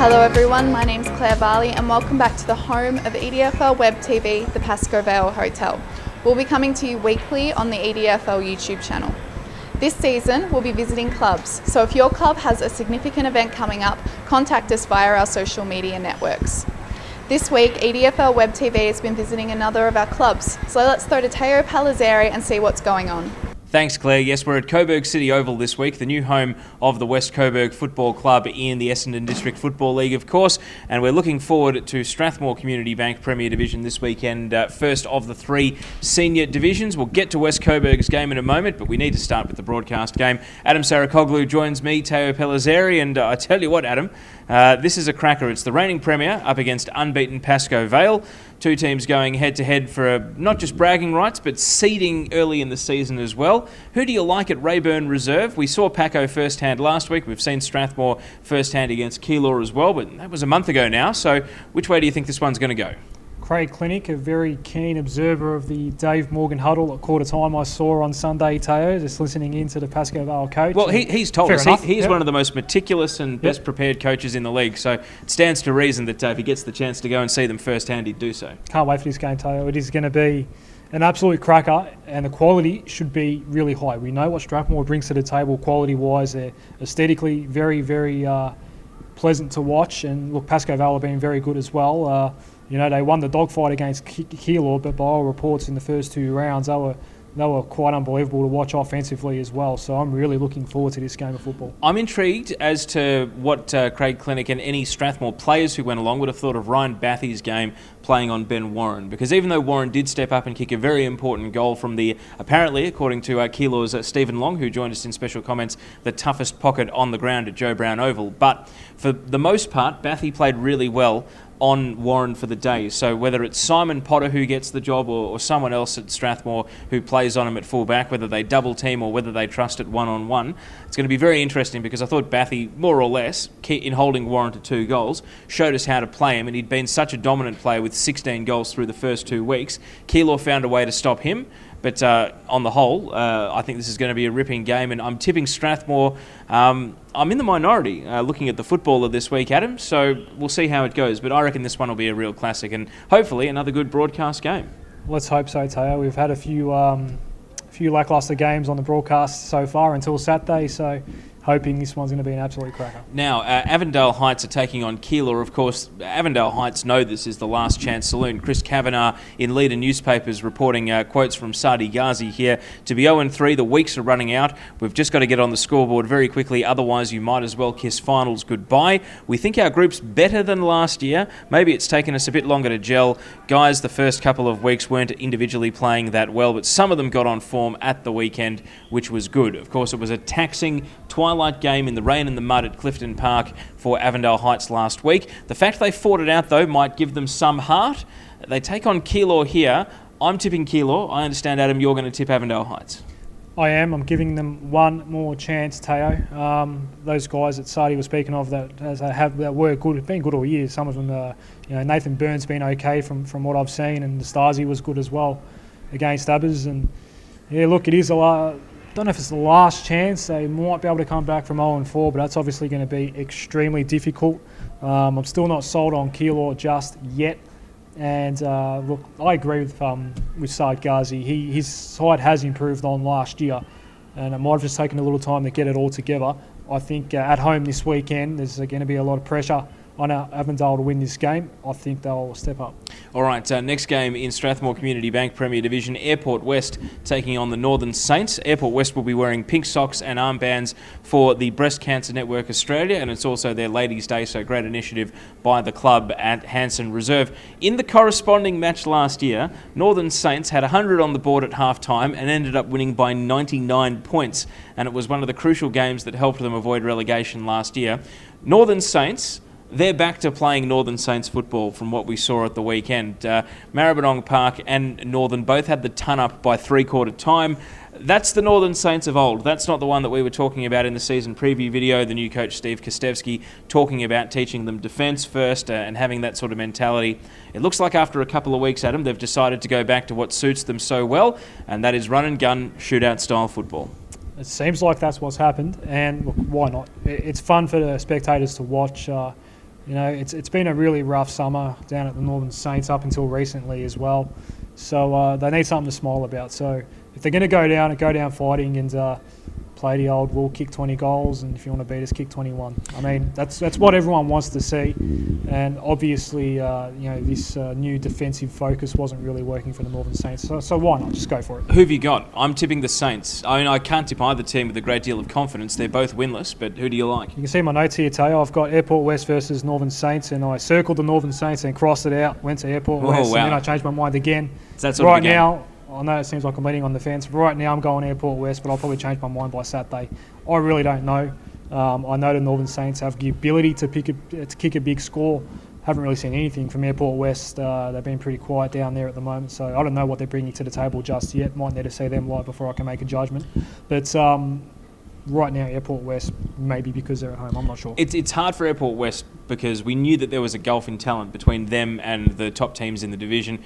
Hello everyone, my name's Claire Varley and welcome back to the home of EDFL Web TV, the Pascoe Vale Hotel. We'll be coming to you weekly on the EDFL YouTube channel. This season we'll be visiting clubs, so if your club has a significant event coming up, contact us via our social media networks. This week EDFL Web TV has been visiting another of our clubs, so let's throw to Pellizzeri and see what's going on. Thanks, Claire. Yes, we're at Coburg City Oval this week, the new home of the West Coburg Football Club in the Essendon District Football League, of course, and we're looking forward to Strathmore Community Bank Premier Division this weekend, first of the three senior divisions. We'll get to West Coburg's game in a moment, but we need to start with the broadcast game. Adem Saricaoglu joins me, Teo Pellizzeri, and I tell you what, Adam, this is a cracker. It's the reigning Premier up against unbeaten Pascoe Vale. Two teams going head-to-head for not just bragging rights, but seeding early in the season as well. Who do you like at Rayburn Reserve? We saw Pascoe firsthand last week. We've seen Strathmore firsthand against Keilor as well, but that was a month ago now. So which way do you think this one's going to go? Craig Clinic, a very keen observer of the Dave Morgan huddle at quarter time I saw on Sunday, Teo, just listening in to the Pascoe Vale coach. Well, he's told us he's one of the most meticulous and best prepared coaches in the league, so it stands to reason that if he gets the chance to go and see them firsthand, he'd do so. Can't wait for this game, Teo. It is going to be an absolute cracker, and the quality should be really high. We know what Strathmore brings to the table quality-wise. They're aesthetically very, very pleasant to watch, and look, Pascoe Vale have been very good as well. You know, they won the dogfight against Keilor, but by all reports in the first two rounds, they were quite unbelievable to watch offensively as well. So I'm really looking forward to this game of football. I'm intrigued as to what Craig Clinic and any Strathmore players who went along would have thought of Ryan Bathy's game playing on Ben Warren, because even though Warren did step up and kick a very important goal from the, apparently, according to Keilor's Stephen Long, who joined us in special comments, the toughest pocket on the ground at Joe Brown Oval. But for the most part, Bathy played really well on Warren for the day. So whether it's Simon Potter who gets the job or someone else at Strathmore who plays on him at fullback, whether they double team or whether they trust it one-on-one, it's going to be very interesting, because I thought Bathy, more or less, in holding Warren to 2 goals, showed us how to play him, and he'd been such a dominant player with 16 goals through the first 2 weeks. Keilor found a way to stop him. But on the whole, I think this is going to be a ripping game, and I'm tipping Strathmore. I'm in the minority looking at the footballer this week, Adam, so we'll see how it goes. But I reckon this one will be a real classic, and hopefully another good broadcast game. Let's hope so, Teo. We've had a few lacklustre games on the broadcast so far until Saturday, so hoping this one's going to be an absolute cracker. Now, Avondale Heights are taking on Keilor. Of course, Avondale Heights know this is the last chance saloon. Chris Kavanagh in leader newspapers reporting quotes from Saricaoglu here. To be 0-3, the weeks are running out. We've just got to get on the scoreboard very quickly, otherwise you might as well kiss finals goodbye. We think our group's better than last year. Maybe it's taken us a bit longer to gel. Guys, the first couple of weeks weren't individually playing that well, but some of them got on form at the weekend, which was good. Of course, it was a taxing twilight game in the rain and the mud at Clifton Park for Avondale Heights last week. The fact they fought it out, though, might give them some heart. They take on Keilor here. I'm tipping Keilor. I understand, Adam, you're going to tip Avondale Heights. I am. I'm giving them one more chance, Teo. Those guys that Sadi was speaking of that were good, have been good all year. Some of them, Nathan Byrne's been okay from what I've seen, and Stasi was good as well against Abbas. And yeah, look, it is a lot. Don't know if it's the last chance. They might be able to come back from 0-4, but that's obviously going to be extremely difficult. I'm still not sold on Keilor just yet. And look, I agree with Saricaoglu. His side has improved on last year, and it might have just taken a little time to get it all together. I think at home this weekend, there's going to be a lot of pressure on Avondale to win this game. I think they'll step up. All right, next game in Strathmore Community Bank Premier Division, Airport West taking on the Northern Saints. Airport West will be wearing pink socks and armbands for the Breast Cancer Network Australia, and it's also their Ladies' Day, so great initiative by the club at Hanson Reserve. In the corresponding match last year, Northern Saints had 100 on the board at half-time and ended up winning by 99 points, and it was one of the crucial games that helped them avoid relegation last year. Northern Saints, they're back to playing Northern Saints football from what we saw at the weekend. Maribyrnong Park and Northern both had the ton up by three-quarter time. That's the Northern Saints of old. That's not the one that we were talking about in the season preview video, the new coach Steve Kostevski talking about teaching them defence first and having that sort of mentality. It looks like after a couple of weeks, Adam, they've decided to go back to what suits them so well, and that is run and gun, shootout style football. It seems like that's what's happened, and look, why not? It's fun for the spectators to watch. It's been a really rough summer down at the Northern Saints up until recently as well. So they need something to smile about. So if they're going to go down fighting and play the old we'll kick 20 goals, and if you want to beat us, kick 21. I mean, that's what everyone wants to see. And obviously, this new defensive focus wasn't really working for the Northern Saints. So why not? Just go for it. Who have you got? I'm tipping the Saints. I mean, I can't tip either team with a great deal of confidence. They're both winless, but who do you like? You can see my notes here, Teo. I've got Airport West versus Northern Saints, and I circled the Northern Saints and crossed it out, went to Airport West, and then I changed my mind again. So that's right now. I know it seems like I'm leaning on the fence. Right now I'm going Airport West, but I'll probably change my mind by Saturday. I really don't know. I know the Northern Saints have the ability to kick a big score. Haven't really seen anything from Airport West. They've been pretty quiet down there at the moment, so I don't know what they're bringing to the table just yet. Might need to see them live before I can make a judgment. But right now, Airport West, maybe because they're at home, I'm not sure. It's hard for Airport West because we knew that there was a gulf in talent between them and the top teams in the division.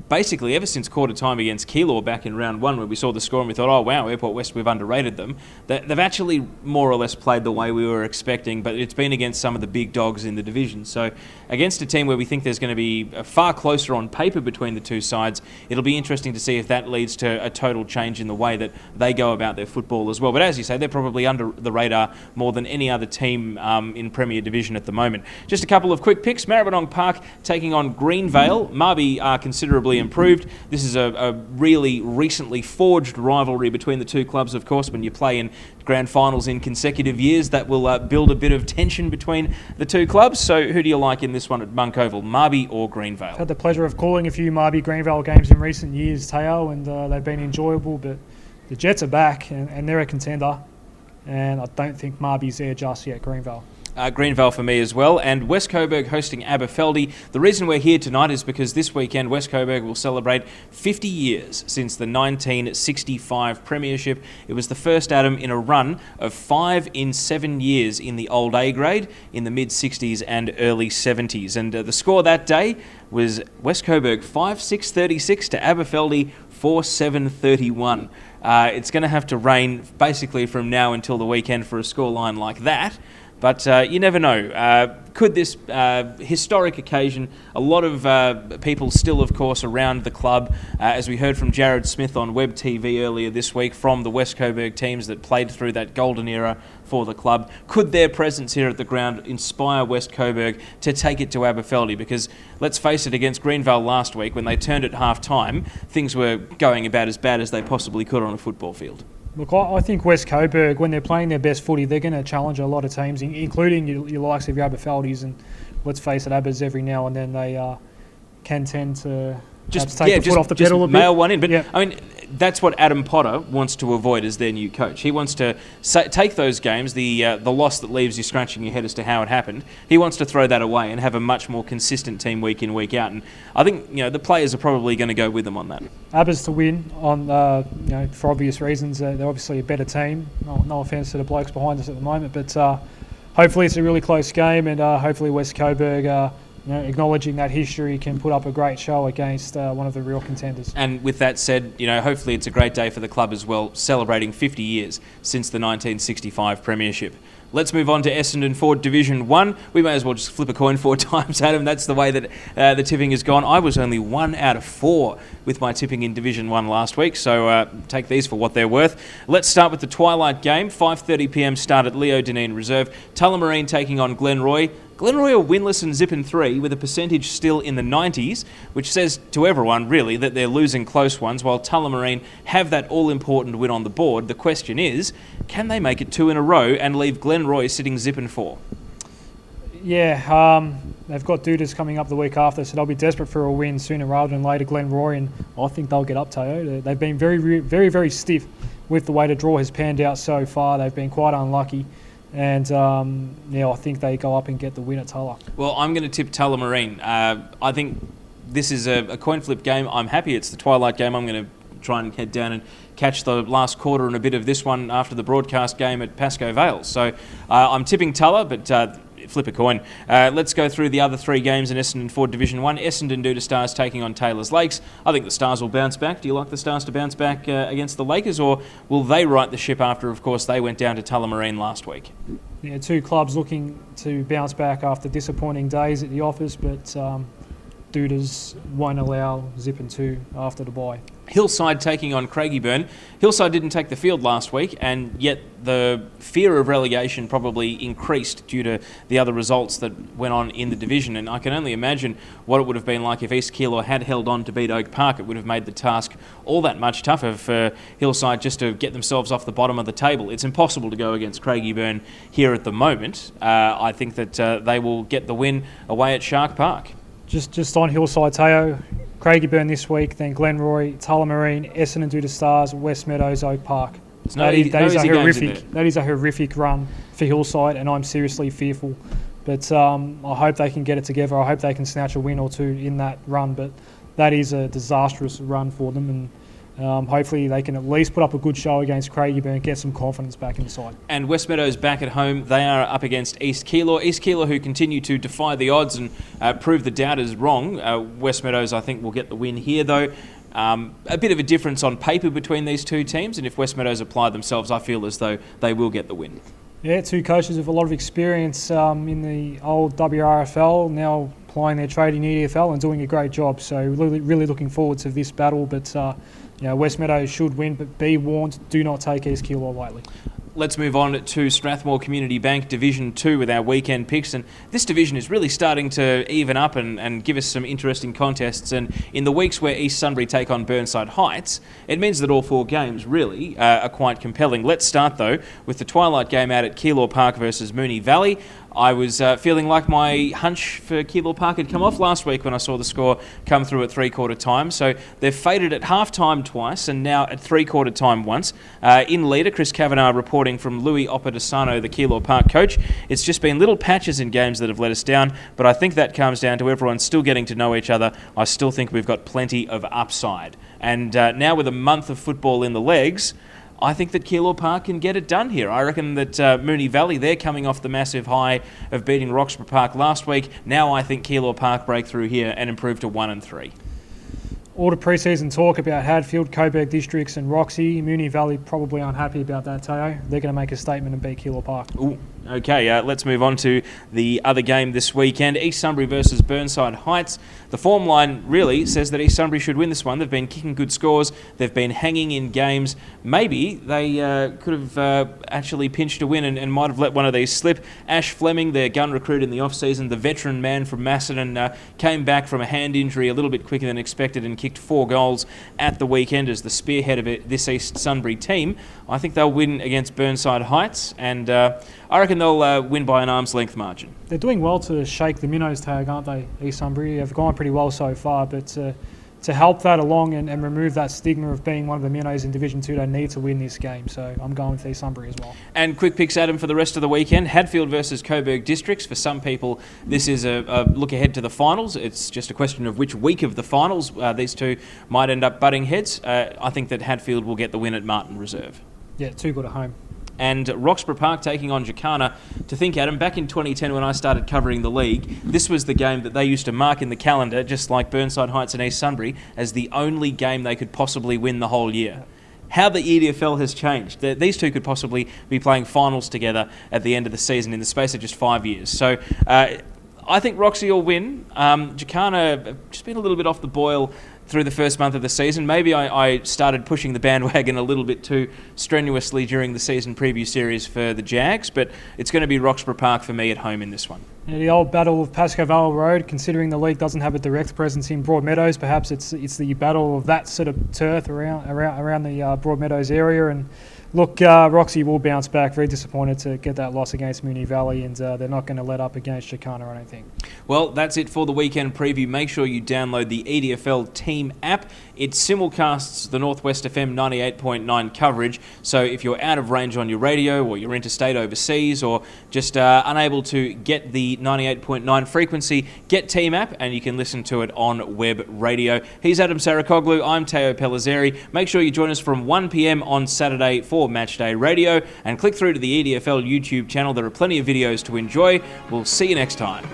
Basically, ever since quarter time against Keilor back in round one, where we saw the score and we thought, oh wow, Airport West, we've underrated them. They've actually more or less played the way we were expecting, but it's been against some of the big dogs in the division. So against a team where we think there's going to be far closer on paper between the two sides, it'll be interesting to see if that leads to a total change in the way that they go about their football as well. But as you say, they're probably under the radar more than any other team in Premier Division at the moment. Just a couple of quick picks. Maribyrnong Park taking on Greenvale. Marby are considerably improved. This is a really recently forged rivalry between the two clubs, of course. When you play in grand finals in consecutive years, that will build a bit of tension between the two clubs. So who do you like in this one at Monk Oval, Marby or Greenvale? I've had the pleasure of calling a few Marby-Greenvale games in recent years, Teo, and they've been enjoyable, but the Jets are back and they're a contender, and I don't think Marby's there just yet, Greenvale. Greenvale for me as well, and West Coburg hosting Aberfeldy. The reason we're here tonight is because this weekend West Coburg will celebrate 50 years since the 1965 Premiership. It was the first, Adam, in a run of 5 in 7 years in the old A grade in the mid-60s and early 70s. And the score that day was West Coburg 5-6-36 to Aberfeldy 4-7-31. It's going to have to rain basically from now until the weekend for a scoreline like that. But you never know. Could this historic occasion, a lot of people still, of course, around the club, as we heard from Jared Smith on Web TV earlier this week from the West Coburg teams that played through that golden era for the club, could their presence here at the ground inspire West Coburg to take it to Aberfeldy? Because let's face it, against Greenvale last week, when they turned at half-time, things were going about as bad as they possibly could on a football field. Look, I think West Coburg, when they're playing their best footy, they're going to challenge a lot of teams, including your likes of your Aberfeldies, and let's face it, Abbas every now and then they can tend to take the foot off the pedal a bit. Mail one in. But I mean, that's what Adam Potter wants to avoid as their new coach. He wants to take those games, the loss that leaves you scratching your head as to how it happened. He wants to throw that away and have a much more consistent team week in, week out. And I think the players are probably going to go with them on that. Abbas to win on for obvious reasons. They're obviously a better team. No offence to the blokes behind us at the moment, but hopefully it's a really close game, and hopefully West Coburg, acknowledging that history, can put up a great show against one of the real contenders. And with that said, hopefully it's a great day for the club as well, celebrating 50 years since the 1965 Premiership. Let's move on to Essendon Ford Division 1. We may as well just flip a coin 4 times, Adam. That's the way that the tipping has gone. I was only 1 out of 4 with my tipping in Division 1 last week, so take these for what they're worth. Let's start with the Twilight game. 5:30pm start at Leo Dineen Reserve. Tullamarine taking on Glenroy. Glenroy are winless and zipping 3 with a percentage still in the 90s, which says to everyone, really, that they're losing close ones, while Tullamarine have that all-important win on the board. The question is, can they make it 2 in a row and leave Glenroy sitting zipping 4? Yeah, they've got Dudas coming up the week after, so they'll be desperate for a win sooner rather than later, Glenroy, and I think they'll get up, Teo. They've been very, very, very stiff with the way the draw has panned out so far. They've been quite unlucky. And, I think they go up and get the win at Tulla. Well, I'm going to tip Tullamarine. I think this is a coin flip game. I'm happy it's the Twilight game. I'm going to try and head down and catch the last quarter and a bit of this one after the broadcast game at Pascoe Vale. So I'm tipping Tulla, but flip a coin. Let's go through the other 3 games in Essendon Ford Division 1. Essendon Duda Stars taking on Taylors Lakes. I think the Stars will bounce back. Do you like the Stars to bounce back against the Lakers, or will they right the ship after, of course, they went down to Tullamarine last week? Yeah, 2 clubs looking to bounce back after disappointing days at the office, but Dudas won't allow Zip and 2 after the bye. Hillside taking on Craigieburn. Hillside didn't take the field last week, and yet the fear of relegation probably increased due to the other results that went on in the division. And I can only imagine what it would have been like if East Keilor had held on to beat Oak Park. It would have made the task all that much tougher for Hillside just to get themselves off the bottom of the table. It's impossible to go against Craigieburn here at the moment. I think that they will get the win away at Shark Park. Just on Hillside, Teo, Craigieburn this week, then Glenroy, Tullamarine, Essendon Duda Stars, West Meadows, Oak Park. That is a horrific run for Hillside, and I'm seriously fearful. But I hope they can get it together. I hope they can snatch a win or 2 in that run. But that is a disastrous run for them, and hopefully they can at least put up a good show against Craigieburn and get some confidence back in the side. And West Meadows back at home. They are up against East Keilor. East Keilor, who continue to defy the odds and prove the doubters wrong. West Meadows, I think, will get the win here, though. A bit of a difference on paper between these 2 teams, and if West Meadows apply themselves, I feel as though they will get the win. Yeah, 2 coaches with a lot of experience in the old WRFL, now applying their trade in EDFL and doing a great job. So really looking forward to this battle. But West Meadows should win, but be warned, do not take East Keilor lightly. Let's move on to Strathmore Community Bank Division 2 with our weekend picks. And this division is really starting to even up and give us some interesting contests. And in the weeks where East Sunbury take on Burnside Heights, it means that all 4 games really are quite compelling. Let's start, though, with the twilight game out at Keilor Park versus Moonee Valley. I was feeling like my hunch for Keilor Park had come off last week when I saw the score come through at 3/4 time. So they've faded at half-time twice and now at 3/4 time once. In leader, Chris Kavanagh reporting from Louis Opadesano, the Keilor Park coach. It's just been little patches in games that have let us down, but I think that comes down to everyone still getting to know each other. I still think we've got plenty of upside. And now with a month of football in the legs, I think that Keilor Park can get it done here. I reckon that Moonee Valley, they're coming off the massive high of beating Roxburgh Park last week. Now I think Keilor Park break through here and improve to 1-3. All the pre-season talk about Hadfield, Coburg Districts and Roxy. Moonee Valley probably unhappy about that, Teo. They're going to make a statement and beat Keilor Park. Ooh. Okay, let's move on to the other game this weekend. East Sunbury versus Burnside Heights. The form line really says that East Sunbury should win this one. They've been kicking good scores. They've been hanging in games. Maybe they could have actually pinched a win and might have let one of these slip. Ash Fleming, their gun recruit in the off-season, the veteran man from Macedon, came back from a hand injury a little bit quicker than expected and kicked 4 goals at the weekend as the spearhead of this East Sunbury team. I think they'll win against Burnside Heights, and I reckon they'll win by an arm's length margin. They're doing well to shake the minnows tag, aren't they, East Sunbury? They've gone pretty well so far, but to help that along and remove that stigma of being one of the minnows in Division 2, they need to win this game. So I'm going with East Sunbury as well. And quick picks, Adam, for the rest of the weekend. Hadfield versus Coburg Districts. For some people, this is a look ahead to the finals. It's just a question of which week of the finals these 2 might end up butting heads. I think that Hadfield will get the win at Martin Reserve. Yeah, 2 good at home. And Roxburgh Park taking on Jacana. To think, Adam, back in 2010 when I started covering the league, this was the game that they used to mark in the calendar, just like Burnside Heights and East Sunbury, as the only game they could possibly win the whole year. How the EDFL has changed. These 2 could possibly be playing finals together at the end of the season in the space of just 5 years. So I think Roxy will win. Jacana just been a little bit off the boil through the first month of the season. Maybe I started pushing the bandwagon a little bit too strenuously during the season preview series for the Jags, but it's going to be Roxburgh Park for me at home in this one. Yeah, the old battle of Pascoe Vale Road, considering the league doesn't have a direct presence in Broadmeadows, perhaps it's the battle of that sort of turf around the Broadmeadows area. And look, Roxy will bounce back. Very disappointed to get that loss against Moonee Valley, and they're not going to let up against Jacana, I don't think. Well, that's it for the weekend preview. Make sure you download the EDFL Team app. It simulcasts the Northwest FM 98.9 coverage, so if you're out of range on your radio or you're interstate overseas or just unable to get the 98.9 frequency, get Team app and you can listen to it on web radio. He's Adem Saricaoglu. I'm Teo Pellizzeri. Make sure you join us from 1 p.m. on Saturday for for Matchday Radio and click through to the EDFL YouTube channel. There are plenty of videos to enjoy. We'll see you next time.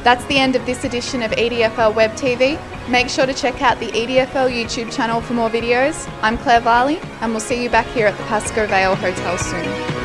That's the end of this edition of EDFL Web TV. Make sure to check out the EDFL YouTube channel for more videos. I'm Claire Varley, and we'll see you back here at the Pascoe Vale Hotel soon.